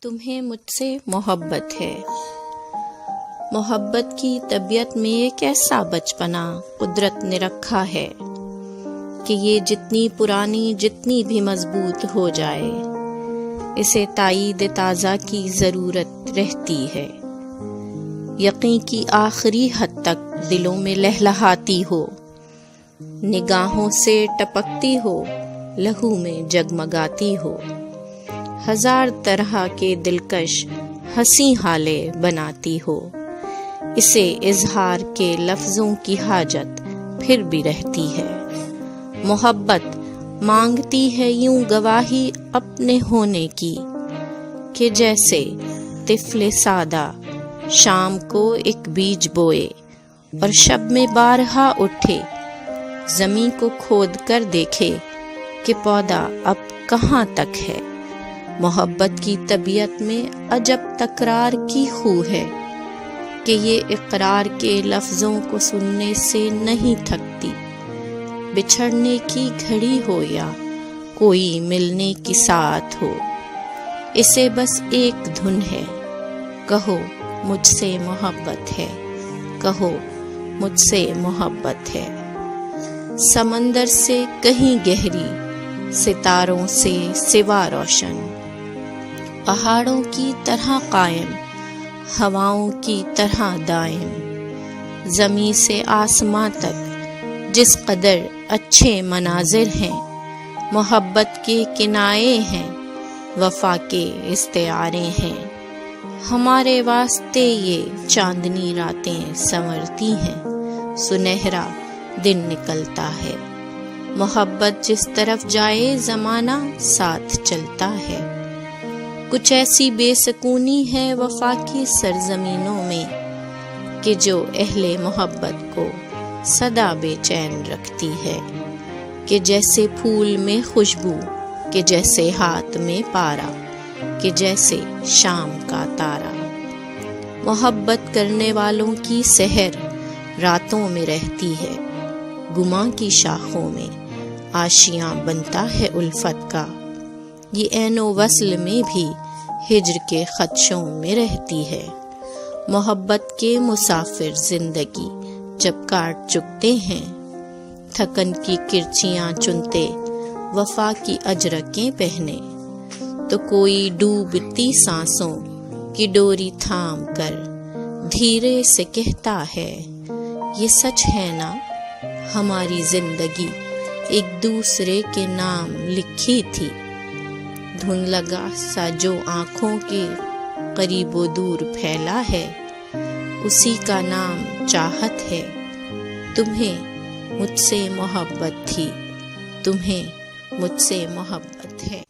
تمہیں مجھ سے محبت ہے۔ محبت کی طبیعت میں ایک ایسا بچپنا قدرت نے رکھا ہے کہ یہ جتنی پرانی جتنی بھی مضبوط ہو جائے اسے تائید تازہ کی ضرورت رہتی ہے۔ یقین کی آخری حد تک دلوں میں لہلہاتی ہو، نگاہوں سے ٹپکتی ہو، لہو میں جگمگاتی ہو، ہزار طرح کے دلکش ہنسی حالیں بناتی ہو، اسے اظہار کے لفظوں کی حاجت پھر بھی رہتی ہے۔ محبت مانگتی ہے یوں گواہی اپنے ہونے کی کہ جیسے طفل سادہ شام کو ایک بیج بوئے اور شب میں بارہا اٹھے، زمین کو کھود کر دیکھے کہ پودا اب کہاں تک ہے۔ محبت کی طبیعت میں عجب تکرار کی خو ہے کہ یہ اقرار کے لفظوں کو سننے سے نہیں تھکتی، بچھڑنے کی گھڑی ہو یا کوئی ملنے کی ساتھ ہو، اسے بس ایک دھن ہے، کہو مجھ سے محبت ہے، کہو مجھ سے محبت ہے۔ سمندر سے کہیں گہری، ستاروں سے سوا روشن، پہاڑوں کی طرح قائم، ہواؤں کی طرح دائم، زمیں سے آسماں تک جس قدر اچھے مناظر ہیں، محبت کے کنائے ہیں، وفا کے استعارے ہیں، ہمارے واسطے یہ چاندنی راتیں سنورتی ہیں، سنہرا دن نکلتا ہے۔ محبت جس طرف جائے زمانہ ساتھ چلتا ہے۔ کچھ ایسی بے سکونی ہے وفا کی سرزمینوں میں کہ جو اہل محبت کو سدا بے چین رکھتی ہے، کہ جیسے پھول میں خوشبو، کہ جیسے ہاتھ میں پارا، کہ جیسے شام کا تارا۔ محبت کرنے والوں کی سحر راتوں میں رہتی ہے، گماں کی شاخوں میں آشیاں بنتا ہے الفت کا، یہ عین و وصل میں بھی ہجر کے خدشوں میں رہتی ہے۔ محبت کے مسافر زندگی جب کاٹ چکتے ہیں، تھکن کی کرچیاں چنتے وفا کی اجرکیں پہنے، تو کوئی ڈوبتی سانسوں کی ڈوری تھام کر دھیرے سے کہتا ہے، یہ سچ ہے نا ہماری زندگی ایک دوسرے کے نام لکھی تھی، دھن لگا سا جو آنکھوں کے قریب و دور پھیلا ہے، اسی کا نام چاہت ہے۔ تمہیں مجھ سے محبت تھی، تمہیں مجھ سے محبت ہے۔